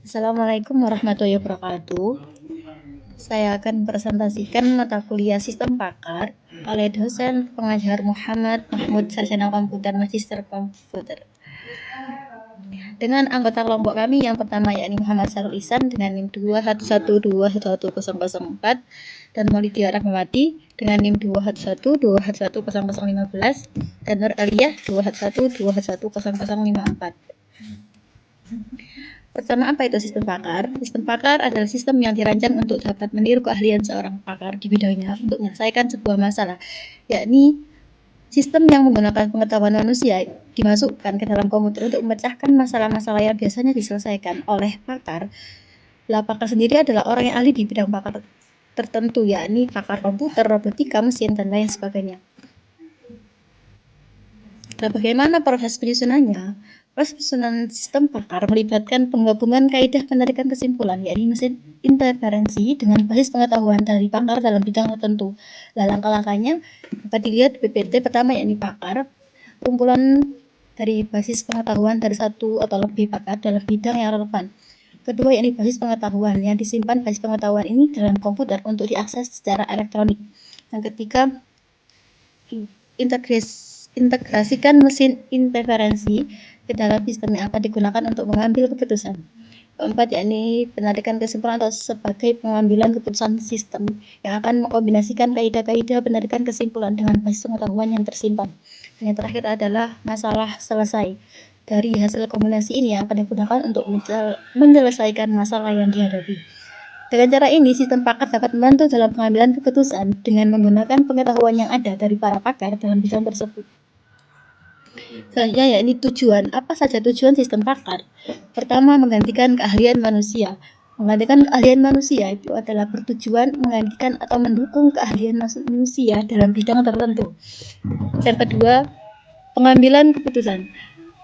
Assalamualaikum warahmatullahi wabarakatuh. Saya akan presentasikan mata kuliah Sistem Pakar oleh dosen pengajar Muhammad Mahmud Sarjana Komputer Magister Komputer. Dengan anggota kelompok kami yang pertama yakni Muhammad Sarul Ihsan dengan NIM 211211004 dan Maulidia Rahmawati dengan NIM 211210015 dan Nur Aliyah 211210054. Pertama, apa itu sistem pakar? Sistem pakar adalah sistem yang dirancang untuk dapat meniru keahlian seorang pakar di bidangnya untuk menyelesaikan sebuah masalah, yakni sistem yang menggunakan pengetahuan manusia dimasukkan ke dalam komputer untuk memecahkan masalah-masalah yang biasanya diselesaikan oleh pakar. Pakar sendiri adalah orang yang ahli di bidang pakar tertentu, yakni pakar komputer, robotika, mesin, dan lain sebagainya. Nah, bagaimana proses penyusunannya? Proses penyusunan sistem pakar melibatkan penggabungan kaidah penarikan kesimpulan, yakni mesin interferensi dengan basis pengetahuan dari pakar dalam bidang tertentu. Langkah-langkahnya dapat dilihat di PPT. Pertama yakni pakar, kumpulan dari basis pengetahuan dari satu atau lebih pakar dalam bidang yang relevan. Kedua yakni basis pengetahuan yang disimpan basis pengetahuan ini dalam komputer untuk diakses secara elektronik. Yang ketiga, integrasikan mesin interferensi ke dalam sistem yang akan digunakan untuk mengambil keputusan. Keempat yakni penarikan kesimpulan atau sebagai pengambilan keputusan sistem yang akan mengkombinasikan kaidah-kaidah penarikan kesimpulan dengan basis pengetahuan yang tersimpan. Dan yang terakhir adalah masalah selesai. Dari hasil kombinasi ini yang akan digunakan untuk menyelesaikan masalah yang dihadapi. Dengan cara ini, sistem pakar dapat membantu dalam pengambilan keputusan dengan menggunakan pengetahuan yang ada dari para pakar dalam bidang tersebut. Selanjutnya yakni tujuan. Apa saja tujuan sistem pakar? Pertama, menggantikan keahlian manusia. Menggantikan keahlian manusia itu adalah bertujuan menggantikan atau mendukung keahlian manusia dalam bidang tertentu. Yang kedua, pengambilan keputusan.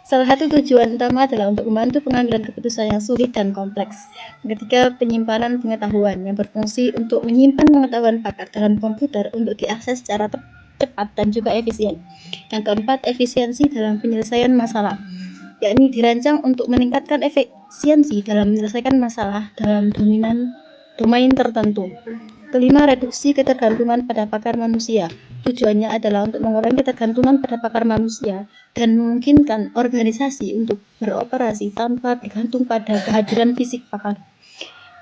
Salah satu tujuan utama adalah untuk membantu pengambilan keputusan yang sulit dan kompleks. Ketiga, penyimpanan pengetahuan yang berfungsi untuk menyimpan pengetahuan pakar dalam komputer untuk diakses secara cepat dan juga efisien. Yang keempat, efisiensi dalam penyelesaian masalah, yakni dirancang untuk meningkatkan efisiensi dalam menyelesaikan masalah dalam domain tertentu. Kelima, reduksi ketergantungan pada pakar manusia. Tujuannya adalah untuk mengurangi ketergantungan pada pakar manusia dan memungkinkan organisasi untuk beroperasi tanpa bergantung pada kehadiran fisik pakar.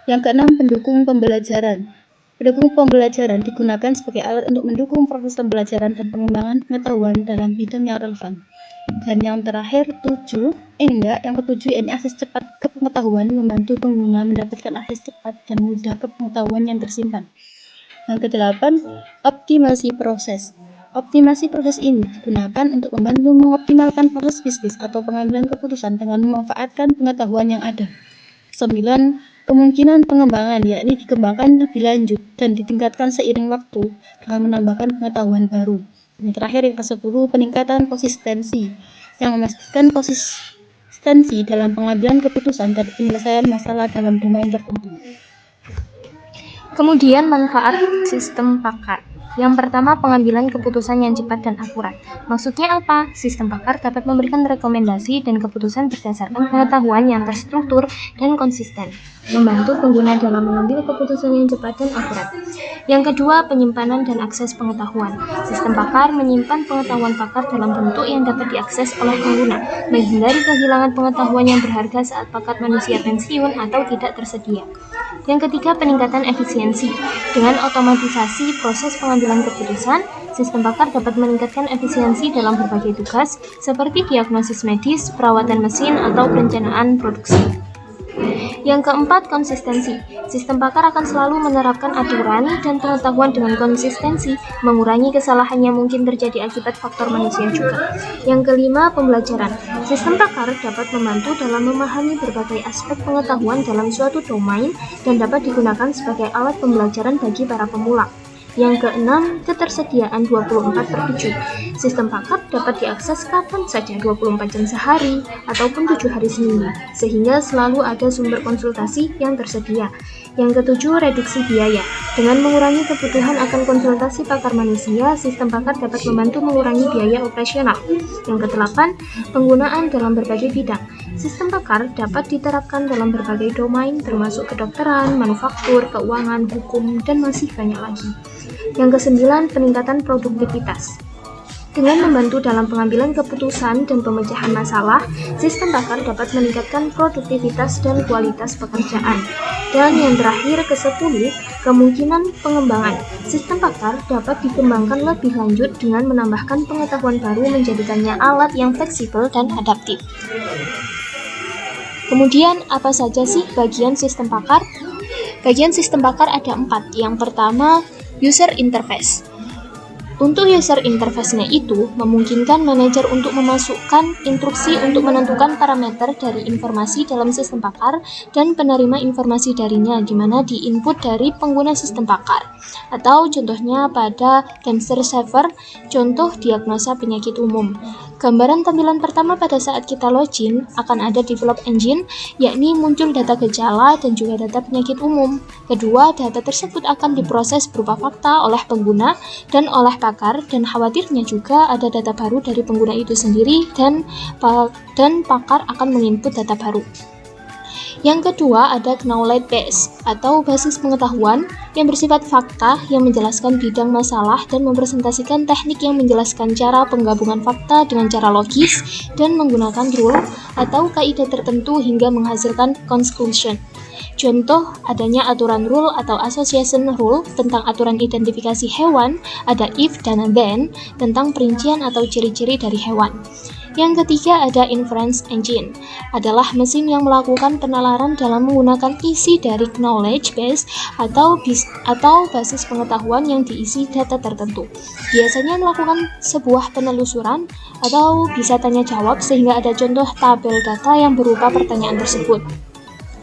Yang keenam, pendukung pembelajaran. Pendukung pembelajaran digunakan sebagai alat untuk mendukung proses pembelajaran dan pengembangan pengetahuan dalam bidang yang relevan. Dan yang terakhir, yang ketujuh ini akses cepat ke pengetahuan, membantu pengguna mendapatkan akses cepat dan mudah ke pengetahuan yang tersimpan. Yang kedelapan, optimasi proses. Optimasi proses ini digunakan untuk membantu mengoptimalkan proses bisnis atau pengambilan keputusan dengan memanfaatkan pengetahuan yang ada. 9. Kemungkinan pengembangan, yakni dikembangkan lebih lanjut dan ditingkatkan seiring waktu dengan menambahkan pengetahuan baru. Yang terakhir, yang ke-10, peningkatan konsistensi yang memastikan konsistensi dalam pengambilan keputusan dan penyelesaian masalah dalam domain tertentu. Kemudian manfaat sistem pakar. Yang pertama, pengambilan keputusan yang cepat dan akurat. Maksudnya apa? Sistem pakar dapat memberikan rekomendasi dan keputusan berdasarkan pengetahuan yang terstruktur dan konsisten, membantu pengguna dalam mengambil keputusan yang cepat dan akurat. Yang kedua, penyimpanan dan akses pengetahuan. Sistem pakar menyimpan pengetahuan pakar dalam bentuk yang dapat diakses oleh pengguna, menghindari kehilangan pengetahuan yang berharga saat pakar manusia pensiun atau tidak tersedia. Yang ketiga, peningkatan efisiensi. Dengan otomatisasi proses pengambilan keputusan, sistem pakar dapat meningkatkan efisiensi dalam berbagai tugas seperti diagnosis medis, perawatan mesin, atau perencanaan produksi. Yang keempat, konsistensi. Sistem pakar akan selalu menerapkan aturan dan pengetahuan dengan konsistensi, mengurangi kesalahan yang mungkin terjadi akibat faktor manusia juga. Yang kelima, pembelajaran. Sistem pakar dapat membantu dalam memahami berbagai aspek pengetahuan dalam suatu domain dan dapat digunakan sebagai alat pembelajaran bagi para pemula. Yang keenam, ketersediaan 24/7. Sistem pakar dapat diakses kapan saja 24 jam sehari ataupun 7 hari seminggu, sehingga selalu ada sumber konsultasi yang tersedia. Yang ketujuh, reduksi biaya. Dengan mengurangi kebutuhan akan konsultasi pakar manusia, sistem pakar dapat membantu mengurangi biaya operasional. Yang kedelapan, penggunaan dalam berbagai bidang. Sistem pakar dapat diterapkan dalam berbagai domain termasuk kedokteran, manufaktur, keuangan, hukum, dan masih banyak lagi. Yang kesembilan, peningkatan produktivitas. Dengan membantu dalam pengambilan keputusan dan pemecahan masalah, sistem pakar dapat meningkatkan produktivitas dan kualitas pekerjaan. Dan yang terakhir, ke-10, kemungkinan pengembangan. Sistem pakar dapat dikembangkan lebih lanjut dengan menambahkan pengetahuan baru menjadikannya alat yang fleksibel dan adaptif. Kemudian, apa saja sih bagian sistem pakar? Bagian sistem pakar ada 4. Yang pertama, user interface. Untuk user interface-nya itu memungkinkan manajer untuk memasukkan instruksi untuk menentukan parameter dari informasi dalam sistem pakar dan penerima informasi darinya, di mana di-input dari pengguna sistem pakar. Atau contohnya pada cancer saver, contoh diagnosa penyakit umum. Gambaran tampilan pertama pada saat kita login akan ada develop engine, yakni muncul data gejala dan juga data penyakit umum. Kedua, data tersebut akan diproses berupa fakta oleh pengguna dan oleh pakar, dan khawatirnya juga ada data baru dari pengguna itu sendiri dan pakar akan menginput data baru. Yang kedua ada knowledge base atau basis pengetahuan yang bersifat fakta yang menjelaskan bidang masalah dan mempresentasikan teknik yang menjelaskan cara penggabungan fakta dengan cara logis dan menggunakan rule atau kaidah tertentu hingga menghasilkan conclusion. Contoh adanya aturan rule atau association rule tentang aturan identifikasi hewan, ada if dan then tentang perincian atau ciri-ciri dari hewan. Yang ketiga ada inference engine, adalah mesin yang melakukan penalaran dalam menggunakan isi dari knowledge base atau basis pengetahuan yang diisi data tertentu. Biasanya melakukan sebuah penelusuran atau bisa tanya jawab sehingga ada contoh tabel data yang berupa pertanyaan tersebut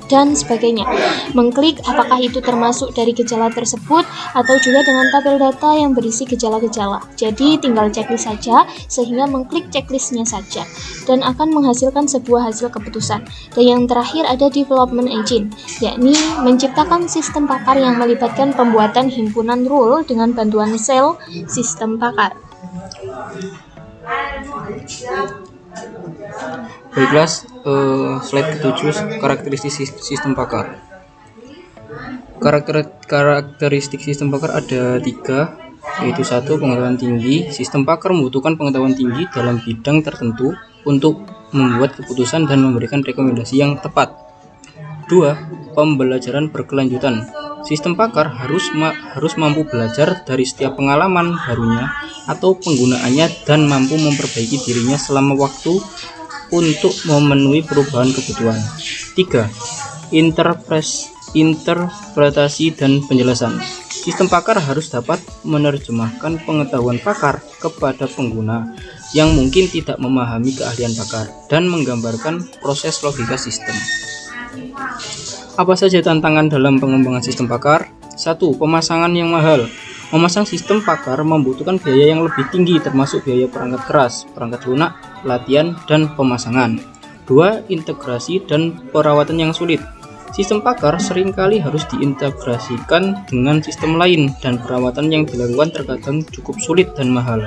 dan sebagainya. Mengklik apakah itu termasuk dari gejala tersebut atau juga dengan tabel data yang berisi gejala-gejala. Jadi tinggal checklist saja sehingga mengklik checklistnya saja dan akan menghasilkan sebuah hasil keputusan. Dan yang terakhir ada development engine, yakni menciptakan sistem pakar yang melibatkan pembuatan himpunan rule dengan bantuan sel sistem pakar. Baiklah, slide ke-7, karakteristik sistem pakar. Karakteristik sistem pakar ada 3, yaitu 1. Pengetahuan tinggi. Sistem pakar membutuhkan pengetahuan tinggi dalam bidang tertentu untuk membuat keputusan dan memberikan rekomendasi yang tepat. 2. Pembelajaran berkelanjutan. Sistem pakar harus mampu belajar dari setiap pengalaman barunya atau penggunaannya dan mampu memperbaiki dirinya selama waktu untuk memenuhi perubahan kebutuhan. 3. Interpretasi dan penjelasan. Sistem pakar harus dapat menerjemahkan pengetahuan pakar kepada pengguna yang mungkin tidak memahami keahlian pakar dan menggambarkan proses logika sistem. Apa saja tantangan dalam pengembangan sistem pakar? 1. Pemasangan yang mahal. Memasang sistem pakar membutuhkan biaya yang lebih tinggi termasuk biaya perangkat keras, perangkat lunak, latihan, dan pemasangan. 2. Integrasi dan perawatan yang sulit. Sistem pakar seringkali harus diintegrasikan dengan sistem lain dan perawatan yang dilakukan terkadang cukup sulit dan mahal.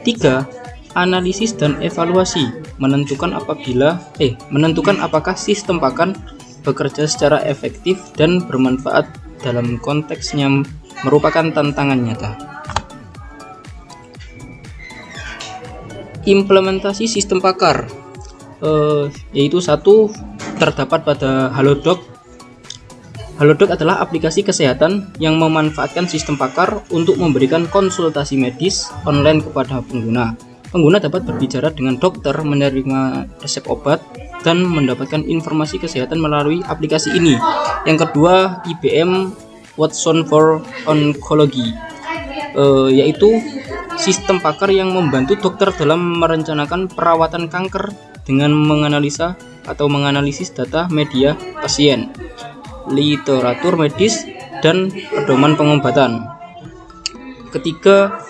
3. Analisis dan evaluasi. Menentukan apakah sistem pakar bekerja secara efektif dan bermanfaat dalam konteksnya merupakan tantangan nyata. Implementasi sistem pakar yaitu 1. Terdapat pada Halodoc. Halodoc adalah aplikasi kesehatan yang memanfaatkan sistem pakar untuk memberikan konsultasi medis online kepada pengguna. Pengguna dapat berbicara dengan dokter, menerima resep obat, dan mendapatkan informasi kesehatan melalui aplikasi ini. Yang kedua, IBM Watson for Oncology, yaitu sistem pakar yang membantu dokter dalam merencanakan perawatan kanker dengan menganalisis data media pasien, literatur medis, dan pedoman pengobatan. Ketiga,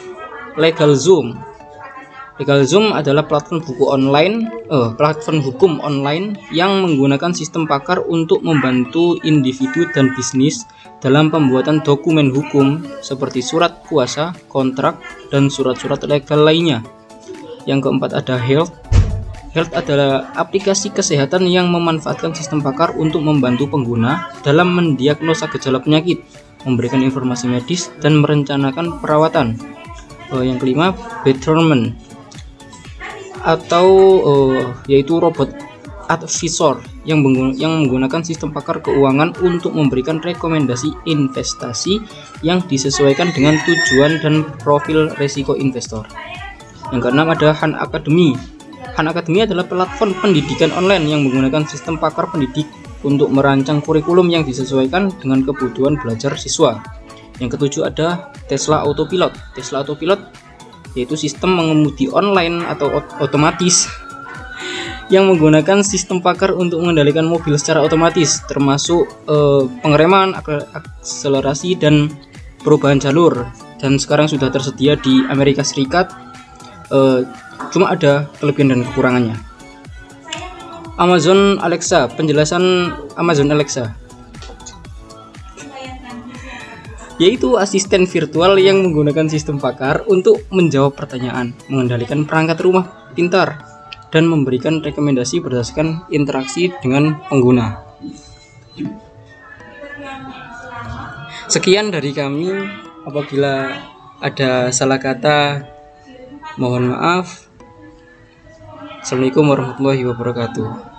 LegalZoom. LegalZoom adalah platform hukum online yang menggunakan sistem pakar untuk membantu individu dan bisnis dalam pembuatan dokumen hukum seperti surat kuasa, kontrak, dan surat-surat legal lainnya. Yang keempat ada Health. Health adalah aplikasi kesehatan yang memanfaatkan sistem pakar untuk membantu pengguna dalam mendiagnosa gejala penyakit, memberikan informasi medis, dan merencanakan perawatan. Yang kelima, Betterment atau yaitu robot advisor yang menggunakan sistem pakar keuangan untuk memberikan rekomendasi investasi yang disesuaikan dengan tujuan dan profil risiko investor. Yang keenam ada Han Academy. Han Academy adalah platform pendidikan online yang menggunakan sistem pakar pendidik untuk merancang kurikulum yang disesuaikan dengan kebutuhan belajar siswa. Yang ketujuh ada Tesla Autopilot. Tesla Autopilot yaitu sistem mengemudi online atau otomatis yang menggunakan sistem pakar untuk mengendalikan mobil secara otomatis, termasuk pengereman, akselerasi, dan perubahan jalur. Dan sekarang sudah tersedia di Amerika Serikat. Cuma ada kelebihan dan kekurangannya. Amazon Alexa, penjelasan Amazon Alexa, yaitu asisten virtual yang menggunakan sistem pakar untuk menjawab pertanyaan, mengendalikan perangkat rumah pintar, dan memberikan rekomendasi berdasarkan interaksi dengan pengguna. Sekian dari kami. Apabila ada salah kata, mohon maaf. Assalamualaikum warahmatullahi wabarakatuh.